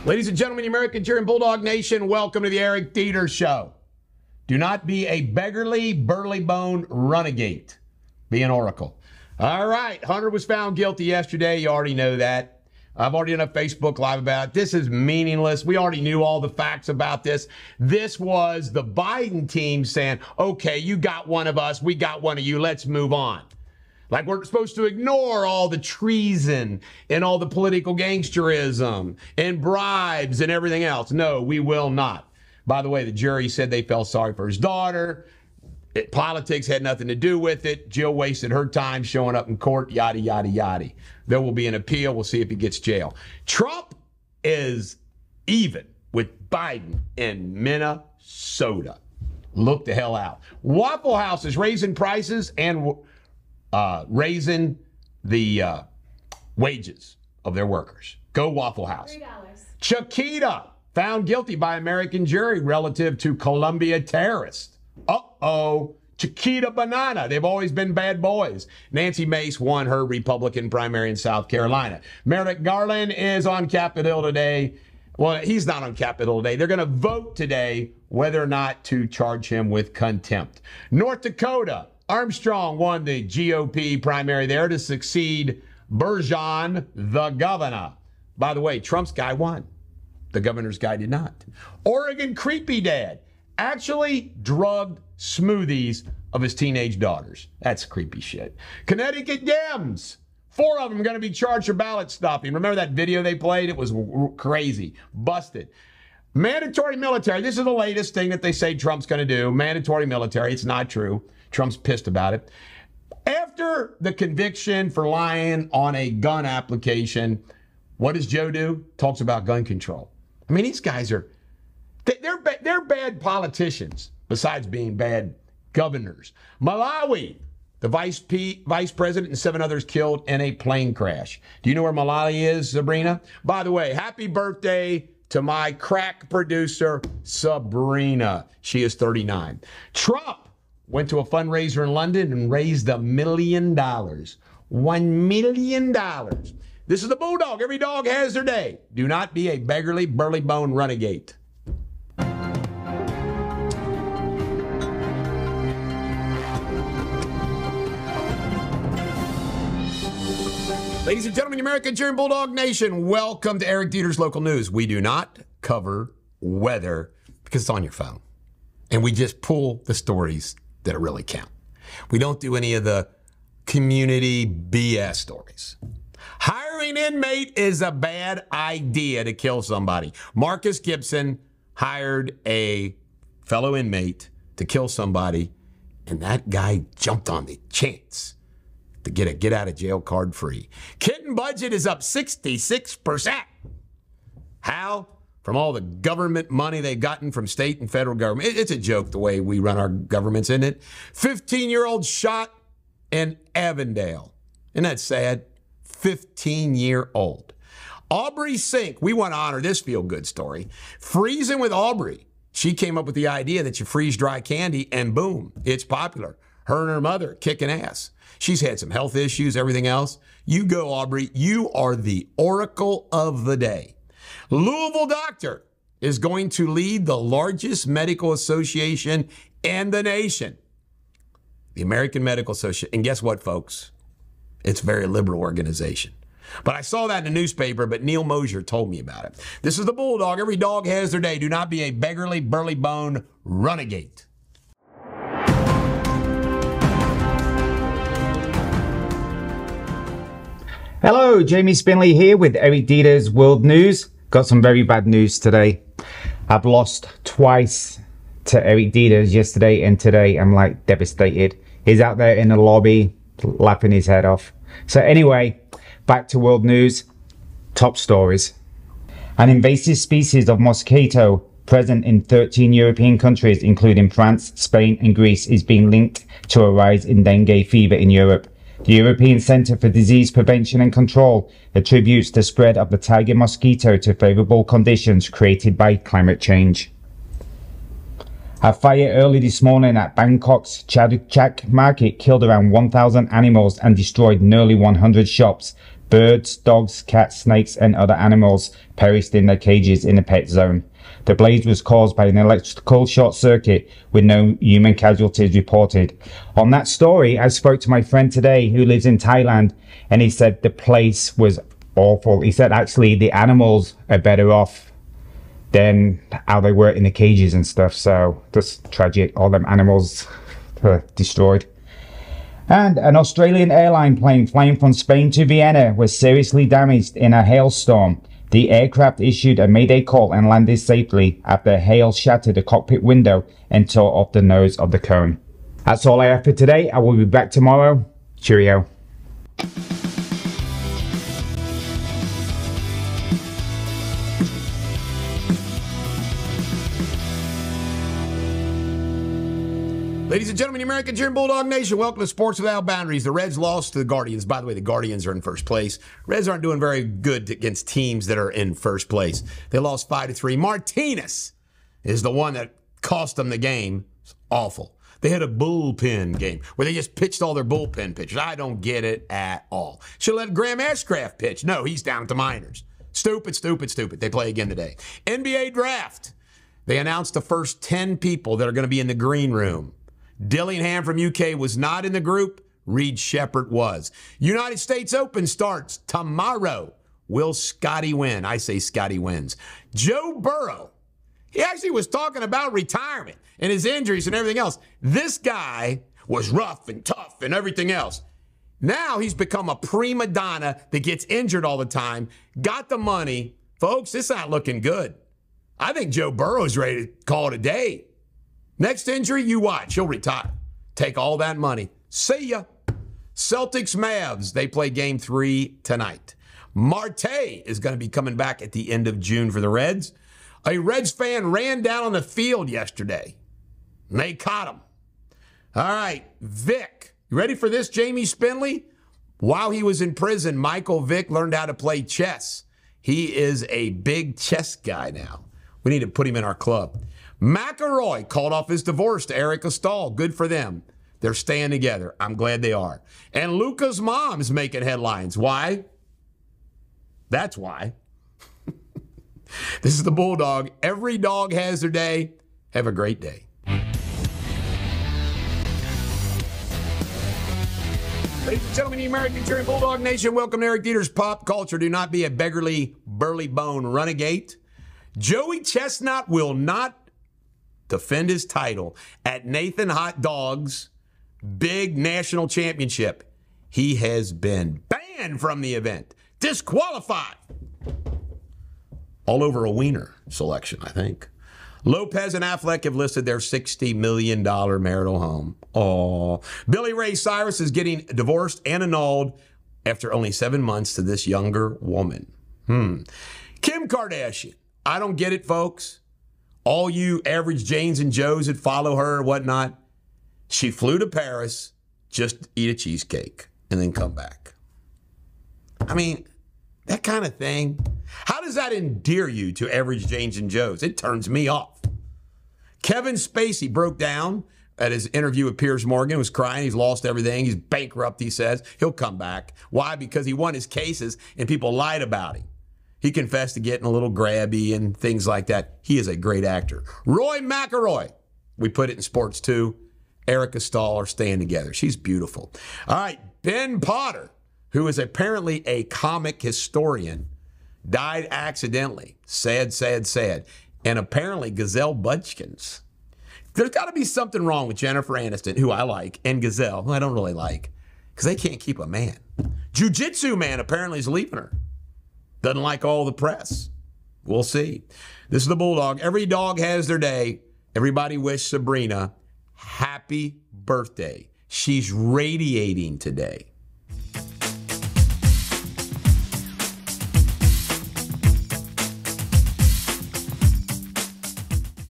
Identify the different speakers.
Speaker 1: Ladies and gentlemen, the American cheer and Bulldog Nation, welcome to the Eric Deters Show. Do not be a beggarly, burly-boned runagate. Be an oracle. All right, Hunter was found guilty yesterday. You already know that. I've already done a Facebook Live about it. This is meaningless. We already knew all the facts about this. This was the Biden team saying, okay, you got one of us, we got one of you, let's move on. Like we're supposed to ignore all the treason and all the political gangsterism and bribes and everything else. No, we will not. By the way, the jury said they felt sorry for his daughter. Politics had nothing to do with it. Jill wasted her time showing up in court, yada, yada, yada. There will be an appeal. We'll see if he gets jail. Trump is even with Biden in Minnesota. Look the hell out. Waffle House is raising prices and raising the wages of their workers. Go Waffle House. $3. Chiquita found guilty by American jury relative to Colombia terrorist. Uh-oh. Chiquita Banana. They've always been bad boys. Nancy Mace won her Republican primary in South Carolina. Merrick Garland is on Capitol Hill today. Well, he's not on Capitol today. They're going to vote today whether or not to charge him with contempt. North Dakota. Armstrong won the GOP primary there to succeed Burgeon, the governor. By the way, Trump's guy won. The governor's guy did not. Oregon creepy dad actually drugged smoothies of his teenage daughters. That's creepy shit. Connecticut Dems. 4 of them are going to be charged for ballot stuffing. Remember that video they played? It was crazy. Busted. Mandatory military. This is the latest thing that they say Trump's going to do. Mandatory military. It's not true. Trump's pissed about it. After the conviction for lying on a gun application, what does Joe do? Talks about gun control. I mean, these guys are, they're bad politicians, besides being bad governors. Malawi, the vice president and 7 others killed in a plane crash. Do you know where Malawi is, Sabrina? By the way, happy birthday to my crack producer, Sabrina. She is 39. Trump went to a fundraiser in London and raised $1 million. $1 million. This is the Bulldog. Every dog has their day. Do not be a beggarly, burly-boned runagate. Ladies and gentlemen, the American cheer and Bulldog Nation, welcome to Eric Deters Local News. We do not cover weather because it's on your phone. And we just pull the stories that really count. We don't do any of the community BS stories. Hiring inmate is a bad idea to kill somebody. Marcus Gibson hired a fellow inmate to kill somebody, and that guy jumped on the chance to get a get out of jail card free. Kitten budget is up 66%. How? From all the government money they've gotten from state and federal government. It's a joke the way we run our governments, isn't it? 15-year-old shot in Avondale. Isn't that sad? 15-year-old. Aubrey Sink. We want to honor this feel-good story. Freezing with Aubrey. She came up with the idea that you freeze dry candy and boom, it's popular. Her and her mother kicking ass. She's had some health issues, everything else. You go, Aubrey. You are the oracle of the day. Louisville doctor is going to lead the largest medical association in the nation. The American Medical Association. And guess what, folks? It's a very liberal organization. But I saw that in the newspaper, but Neil Mosier told me about it. This is the Bulldog. Every dog has their day. Do not be a beggarly, burly-boned runagate.
Speaker 2: Hello, Jamie Spindley here with Eric Deters World News. Got some very bad news today. I've lost twice to Eric Deters yesterday and today. I'm like devastated. He's out there in the lobby laughing his head off. So anyway, back to world news. Top stories. An invasive species of mosquito present in 13 European countries, including France, Spain and Greece, is being linked to a rise in dengue fever in Europe. The European Centre for Disease Prevention and Control attributes the spread of the tiger mosquito to favourable conditions created by climate change. A fire early this morning at Bangkok's Chatuchak market killed around 1,000 animals and destroyed nearly 100 shops, Birds, dogs, cats, snakes, and other animals perished in their cages in the pet zone. The blaze was caused by an electrical short circuit with no human casualties reported. On that story, I spoke to my friend today who lives in Thailand, and he said the place was awful. He said actually the animals are better off than how they were in the cages and stuff. So just tragic, all them animals destroyed. And an Australian airline plane flying from Spain to Vienna was seriously damaged in a hailstorm. The aircraft issued a mayday call and landed safely after hail shattered the cockpit window and tore off the nose of the cone. That's all I have for today. I will be back tomorrow. Cheerio.
Speaker 1: Ladies and gentlemen, the Americans here in Bulldog Nation, welcome to Sports Without Boundaries. The Reds lost to the Guardians. By the way, the Guardians are in first place. Reds aren't doing very good against teams that are in first place. They lost 5-3. Martinez is the one that cost them the game. It's awful. They had a bullpen game where they just pitched all their bullpen pitchers. I don't get it at all. Should have let Graham Ashcraft pitch. No, he's down at the minors. Stupid, stupid, stupid. They play again today. NBA draft. They announced the first 10 people that are going to be in the green room. Dillingham from UK was not in the group. Reed Shepherd was. United States Open starts tomorrow. Will Scotty win? I say Scotty wins. Joe Burrow. He actually was talking about retirement and his injuries and everything else. This guy was rough and tough and everything else. Now he's become a prima donna that gets injured all the time. Got the money. Folks, this not looking good. I think Joe Burrow's ready to call it a day. Next injury, you watch. He'll retire. Take all that money. See ya. Celtics Mavs. They play game 3 tonight. Marte is going to be coming back at the end of June for the Reds. A Reds fan ran down on the field yesterday. And they caught him. All right, Vic. You ready for this, Jamie Spindley? While he was in prison, Michael Vick learned how to play chess. He is a big chess guy now. We need to put him in our club. McElroy called off his divorce to Eric Stahl. Good for them. They're staying together. I'm glad they are. And Luca's mom is making headlines. Why? That's why. This is the Bulldog. Every dog has their day. Have a great day. Ladies and gentlemen, the American cheering Bulldog Nation, welcome to Eric Deters Pop Culture. Do not be a beggarly, burly bone renegade. Joey Chestnut will not defend his title at Nathan Hot Dog's big national championship. He has been banned from the event. Disqualified. All over a wiener selection, I think. Lopez and Affleck have listed their $60 million marital home. Oh, Billy Ray Cyrus is getting divorced and annulled after only 7 months to this younger woman. Kim Kardashian. I don't get it, folks. All you average Janes and Joes that follow her or whatnot, she flew to Paris just to eat a cheesecake and then come back. I mean, that kind of thing. How does that endear you to average Janes and Joes? It turns me off. Kevin Spacey broke down at his interview with Piers Morgan, was crying. He's lost everything. He's bankrupt, he says. He'll come back. Why? Because he won his cases and people lied about him. He confessed to getting a little grabby and things like that. He is a great actor. Roy McIlroy. We put it in sports too. Erica Stahl are staying together. She's beautiful. All right, Ben Potter, who is apparently a comic historian, died accidentally. Sad, sad, sad. And apparently Gazelle Budkins. There's got to be something wrong with Jennifer Aniston, who I like, and Gazelle, who I don't really like, because they can't keep a man. Jiu-Jitsu man apparently is leaving her. Doesn't like all the press. We'll see. This is the Bulldog. Every dog has their day. Everybody wish Sabrina happy birthday. She's radiating today.